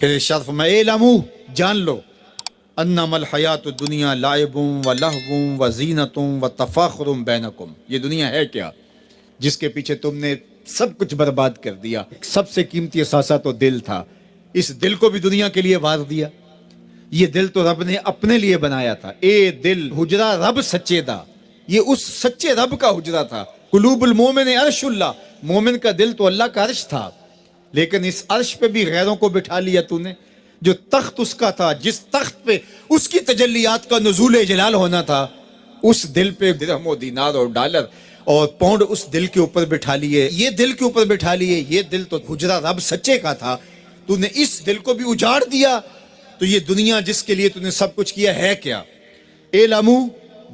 پھر ارشاد فرمایا اعلموا جان لو انما الحیات الدنیا لعب و لہو و زینت و تفاخر بینکم، یہ دنیا ہے کیا جس کے پیچھے تم نے سب کچھ برباد کر دیا۔ سب سے قیمتی اثاثہ تو دل تھا، اس دل کو بھی دنیا کے لیے وار دیا۔ یہ دل تو رب نے اپنے لیے بنایا تھا، اے دل حجرہ رب سچے دا، یہ اس سچے رب کا حجرہ تھا۔ قلوب المومن عرش اللہ، مومن کا دل تو اللہ کا عرش تھا، لیکن اس عرش پہ بھی غیروں کو بٹھا لیا تو نے۔ جو تخت اس کا تھا، جس تخت پہ اس کی تجلیات کا نزول جلال ہونا تھا، اس دل پہ درہم و دینار اور ڈالر اور پاؤنڈ اس دل کے اوپر بٹھا لیے، یہ دل کے اوپر بٹھا لیے۔ یہ دل تو حجرہ رب سچے کا تھا، تو نے اس دل کو بھی اجاڑ دیا۔ تو یہ دنیا جس کے لیے تو نے سب کچھ کیا ہے کیا؟ اعلموا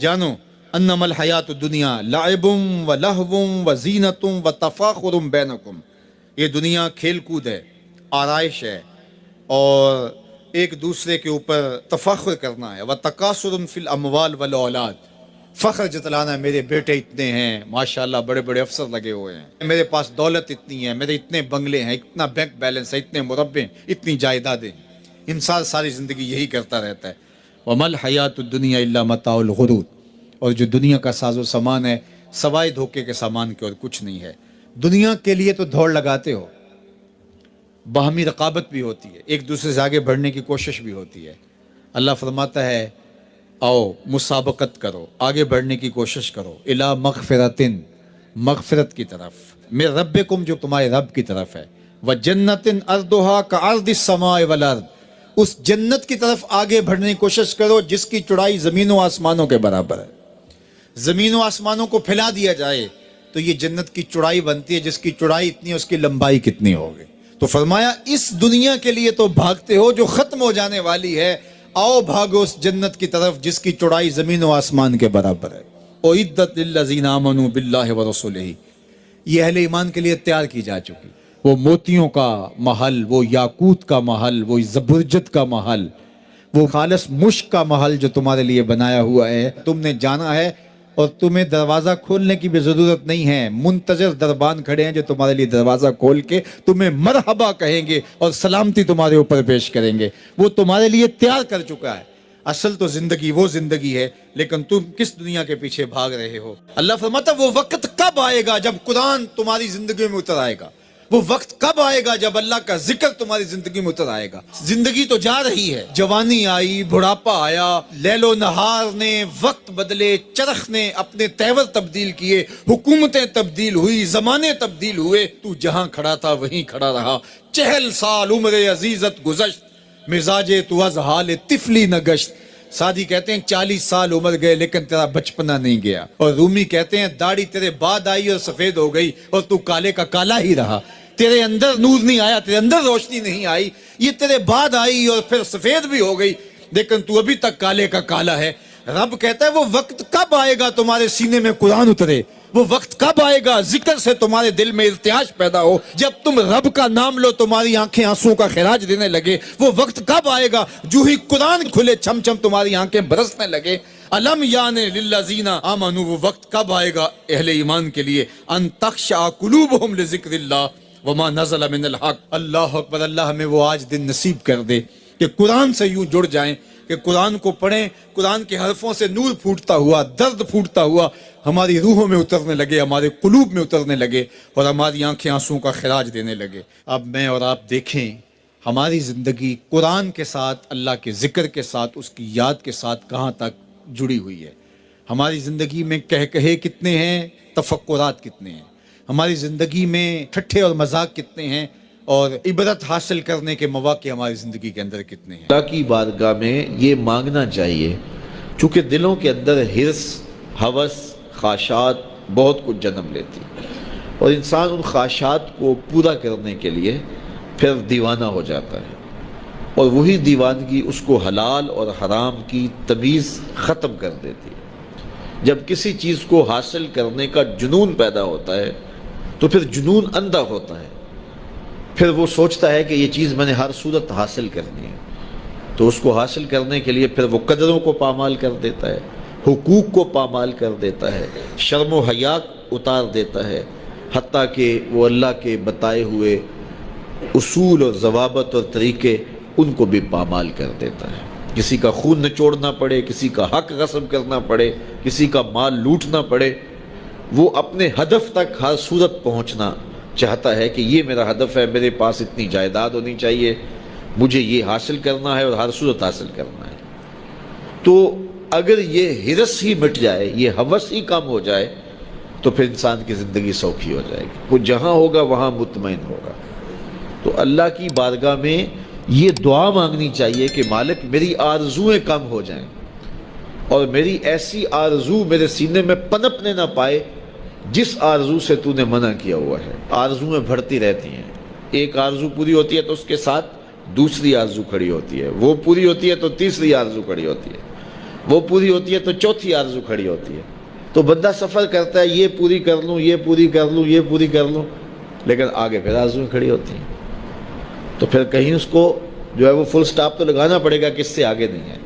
جانو انما الحیات الدنیا لعب و لہو و زینت و تفاخر بینکم، یہ دنیا کھیل کود ہے، آرائش ہے، اور ایک دوسرے کے اوپر تفاخر کرنا ہے۔ وتکاثر فی الاموال والاولاد، فخر جتلانا، میرے بیٹے اتنے ہیں، ماشاءاللہ بڑے بڑے افسر لگے ہوئے ہیں، میرے پاس دولت اتنی ہے، میرے اتنے بنگلے ہیں، اتنا بینک بیلنس ہے، اتنے مربے، اتنی جائیدادیں۔ انسان ساری زندگی یہی کرتا رہتا ہے۔ وما الحیات الدنیا الا متاع الغرور، اور جو دنیا کا ساز و سامان ہے سوائے دھوکے کے سامان کے اور کچھ نہیں ہے۔ دنیا کے لیے تو دوڑ لگاتے ہو، باہمی رقابت بھی ہوتی ہے، ایک دوسرے سے آگے بڑھنے کی کوشش بھی ہوتی ہے۔ اللہ فرماتا ہے آؤ مسابقت کرو، آگے بڑھنے کی کوشش کرو، الی مغفرتن، مغفرت کی طرف، من ربکم، جو تمہارے رب کی طرف ہے، وجنت ارضھا کعرض السماء والارض، اس جنت کی طرف آگے بڑھنے کی کوشش کرو جس کی چوڑائی زمین و آسمانوں کے برابر ہے۔ زمین و آسمانوں کو پھیلا دیا جائے تو یہ جنت کی چوڑائی بنتی ہے، جس کی چوڑائی اتنی ہے اس کی لمبائی کتنی ہوگی۔ تو فرمایا اس دنیا کے لیے تو بھاگتے ہو جو ختم ہو جانے والی ہے، آؤ بھاگو اس جنت کی طرف جس کی چوڑائی زمین و آسمان کے برابر ہے۔ اعدت للذین آمنوا باللہ ورسولہ، یہ اہل ایمان کے لیے تیار کی جا چکی، وہ موتیوں کا محل، وہ یاقوت کا محل، وہ زبرجد کا محل، وہ خالص مشک کا محل جو تمہارے لیے بنایا ہوا ہے، تم نے جانا ہے، اور تمہیں دروازہ کھولنے کی بھی ضرورت نہیں ہے، منتظر دربان کھڑے ہیں جو تمہارے لیے دروازہ کھول کے تمہیں مرحبا کہیں گے اور سلامتی تمہارے اوپر پیش کریں گے، وہ تمہارے لیے تیار کر چکا ہے۔ اصل تو زندگی وہ زندگی ہے، لیکن تم کس دنیا کے پیچھے بھاگ رہے ہو؟ اللہ فرماتا وہ وقت کب آئے گا جب قرآن تمہاری زندگی میں اتر آئے گا، وہ وقت کب آئے گا جب اللہ کا ذکر تمہاری زندگی میں اتر آئے گا۔ زندگی تو جا رہی ہے، جوانی آئی، بڑھاپا آیا، لیل و نہار نے وقت بدلے، چرخ نے اپنے تیور تبدیل کیے، حکومتیں تبدیل ہوئی، زمانے تبدیل ہوئے، تو جہاں کھڑا تھا وہیں کھڑا رہا۔ 40 سال عمر عزیزت گزشت، مزاج تو از حال طفلی نہ گشت۔ سادی کہتے ہیں 40 سال عمر گئے لیکن تیرا بچپنا نہیں گیا، اور رومی کہتے ہیں داڑھی تیرے بعد آئی اور سفید ہو گئی اور تو کالے کا کالا ہی رہا۔ تیرے اندر نور نہیں آیا، تیرے اندر روشنی نہیں آئی، یہ تیرے بعد آئی اور پھر سفید بھی ہو گئی، لیکن تو ابھی تک کالے کا کالا ہے۔ رب کہتا ہے وہ وقت کب آئے گا تمہارے سینے میں قرآن اترے، وہ وقت کب آئے گا ذکر سے تمہارے دل میں ارتعاش پیدا ہو، جب تم رب کا نام لو تمہاری آنکھیں آنسوں کا خراج دینے لگے، وہ وقت کب آئے گا جو ہی قرآن کھلے چھم چھم تمہاری آنکھیں برسنے لگے۔ الم یعنی للذین آمنوا، وہ وقت کب آئے گا اہل ایمان کے لیے، ان تخشع قلوبہم لذکر اللہ وما نزل من الحق۔ اللہ اکبر، اللہ ہمیں وہ آج دن نصیب کر دے کہ قرآن سے یوں جڑ جائیں کہ قرآن کو پڑھیں، قرآن کے حرفوں سے نور پھوٹتا ہوا، درد پھوٹتا ہوا ہماری روحوں میں اترنے لگے، ہمارے قلوب میں اترنے لگے، اور ہماری آنکھیں آنسوں کا خراج دینے لگے۔ اب میں اور آپ دیکھیں ہماری زندگی قرآن کے ساتھ، اللہ کے ذکر کے ساتھ، اس کی یاد کے ساتھ کہاں تک جڑی ہوئی ہے۔ ہماری زندگی میں کہے کتنے ہیں، تفکرات کتنے ہیں، ہماری زندگی میں ٹھٹھے اور مذاق کتنے ہیں، اور عبرت حاصل کرنے کے مواقع ہماری زندگی کے اندر کتنے ہیں۔ اللہ کی بارگاہ میں یہ مانگنا چاہیے، چونکہ دلوں کے اندر حرص، ہوس، خواہشات بہت کچھ جنم لیتی، اور انسان ان خواہشات کو پورا کرنے کے لیے پھر دیوانہ ہو جاتا ہے، اور وہی دیوانگی اس کو حلال اور حرام کی تمیز ختم کر دیتی ہے۔ جب کسی چیز کو حاصل کرنے کا جنون پیدا ہوتا ہے تو پھر جنون اندھا ہوتا ہے، پھر وہ سوچتا ہے کہ یہ چیز میں نے ہر صورت حاصل کرنی ہے، تو اس کو حاصل کرنے کے لیے پھر وہ قدروں کو پامال کر دیتا ہے، حقوق کو پامال کر دیتا ہے، شرم و حیا اتار دیتا ہے، حتیٰ کہ وہ اللہ کے بتائے ہوئے اصول اور ضوابط اور طریقے ان کو بھی پامال کر دیتا ہے۔ کسی کا خون نچوڑنا پڑے، کسی کا حق غصب کرنا پڑے، کسی کا مال لوٹنا پڑے، وہ اپنے ہدف تک ہر صورت پہنچنا چاہتا ہے کہ یہ میرا ہدف ہے، میرے پاس اتنی جائیداد ہونی چاہیے، مجھے یہ حاصل کرنا ہے اور ہر صورت حاصل کرنا ہے۔ تو اگر یہ ہرس ہی مٹ جائے، یہ ہوس ہی کم ہو جائے، تو پھر انسان کی زندگی سوکھی ہو جائے گی، وہ جہاں ہوگا وہاں مطمئن ہوگا۔ تو اللہ کی بارگاہ میں یہ دعا مانگنی چاہیے کہ مالک میری آرزویں کم ہو جائیں اور میری ایسی آرزو میرے سینے میں پنپنے نہ پائے جس آرزو سے تو نے منع کیا ہوا ہے۔ آرزویں بڑھتی رہتی ہیں، ایک آرزو پوری ہوتی ہے تو اس کے ساتھ دوسری آرزو کھڑی ہوتی ہے، وہ پوری ہوتی ہے تو تیسری آرزو کھڑی ہوتی ہے، وہ پوری ہوتی ہے تو چوتھی آرزو کھڑی ہوتی ہے۔ تو بندہ سفر کرتا ہے، یہ پوری کر لوں، یہ پوری کر لوں، یہ پوری کر لوں، لیکن آگے پھر آرزویں کھڑی ہوتی ہیں۔ تو پھر کہیں اس کو جو ہے وہ فل سٹاپ تو لگانا پڑے گا کہ اس سے آگے نہیں ہے۔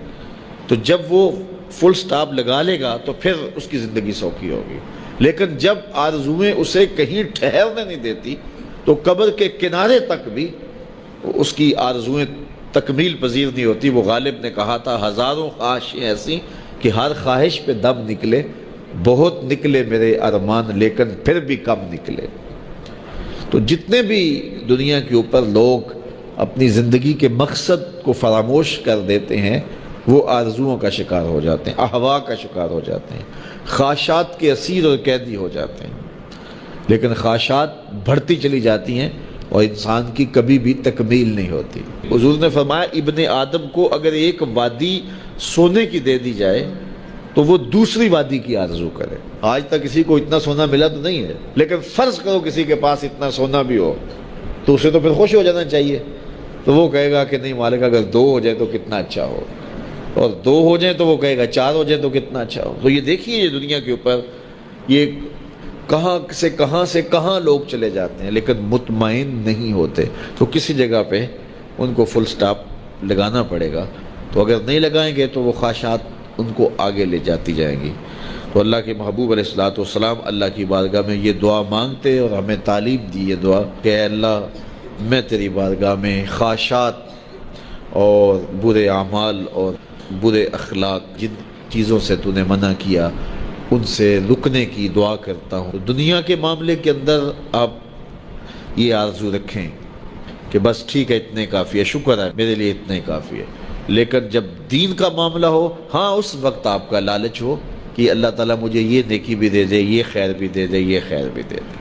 تو جب وہ فل سٹاپ لگا لے گا تو پھر اس کی زندگی سوکھی ہوگی۔ لیکن جب آرزویں اسے کہیں ٹھہرنے نہیں دیتی تو قبر کے کنارے تک بھی اس کی آرزویں تکمیل پذیر نہیں ہوتی۔ وہ غالب نے کہا تھا ہزاروں خواہشیں ایسی کہ ہر خواہش پہ دم نکلے، بہت نکلے میرے ارمان لیکن پھر بھی کم نکلے۔ تو جتنے بھی دنیا کے اوپر لوگ اپنی زندگی کے مقصد کو فراموش کر دیتے ہیں، وہ آرزوؤں کا شکار ہو جاتے ہیں، اہوا کا شکار ہو جاتے ہیں، خواہشات کے اسیر اور قیدی ہو جاتے ہیں۔ لیکن خواہشات بڑھتی چلی جاتی ہیں اور انسان کی کبھی بھی تکمیل نہیں ہوتی۔ حضور نے فرمایا ابن آدم کو اگر ایک وادی سونے کی دے دی جائے تو وہ دوسری وادی کی آرزو کرے۔ آج تک کسی کو اتنا سونا ملا تو نہیں ہے، لیکن فرض کرو کسی کے پاس اتنا سونا بھی ہو تو اسے تو پھر خوش ہو جانا چاہیے۔ تو وہ کہے گا کہ نہیں مالک اگر 2 ہو جائے تو کتنا اچھا ہو، اور 2 ہو جائیں تو وہ کہے گا 4 ہو جائیں تو کتنا اچھا ہو۔ تو یہ دیکھیے یہ دنیا کے اوپر یہ کہاں سے کہاں لوگ چلے جاتے ہیں لیکن مطمئن نہیں ہوتے۔ تو کسی جگہ پہ ان کو فل سٹاپ لگانا پڑے گا، تو اگر نہیں لگائیں گے تو وہ خواہشات ان کو آگے لے جاتی جائیں گی۔ تو اللہ کے محبوب علیہ الصلوۃ والسلام اللہ کی بارگاہ میں یہ دعا مانگتے اور ہمیں تعلیم دی یہ دعا کہ اے اللہ میں تیری بارگاہ میں خواہشات اور برے اعمال اور برے اخلاق جن چیزوں سے تو نے منع کیا ان سے رکنے کی دعا کرتا ہوں۔ دنیا کے معاملے کے اندر آپ یہ آرزو رکھیں کہ بس ٹھیک ہے اتنے کافی ہے، شکر ہے میرے لیے اتنے کافی ہے، لیکن جب دین کا معاملہ ہو ہاں اس وقت آپ کا لالچ ہو کہ اللہ تعالیٰ مجھے یہ نیکی بھی دے دے، یہ خیر بھی دے دے، یہ خیر بھی دے دے،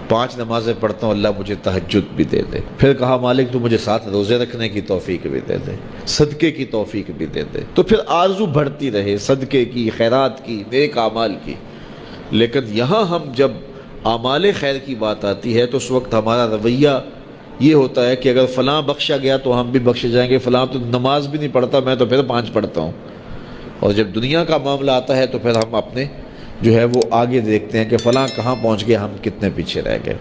5 نمازیں پڑھتا ہوں اللہ مجھے تہجد بھی دے دے، پھر کہا مالک تو مجھے 7 روزے رکھنے کی توفیق بھی دے دے، صدقے کی توفیق بھی دے دے، تو پھر آرزو بڑھتی رہے صدقے کی، خیرات کی، نیک اعمال کی۔ لیکن یہاں ہم جب اعمال خیر کی بات آتی ہے تو اس وقت ہمارا رویہ یہ ہوتا ہے کہ اگر فلاں بخشا گیا تو ہم بھی بخشے جائیں گے، فلاں تو نماز بھی نہیں پڑھتا میں تو پھر 5 پڑھتا ہوں۔ اور جب دنیا کا معاملہ آتا ہے تو پھر ہم اپنے جو ہے وہ آگے دیکھتے ہیں کہ فلاں کہاں پہنچ گئے، ہم کتنے پیچھے رہ گئے۔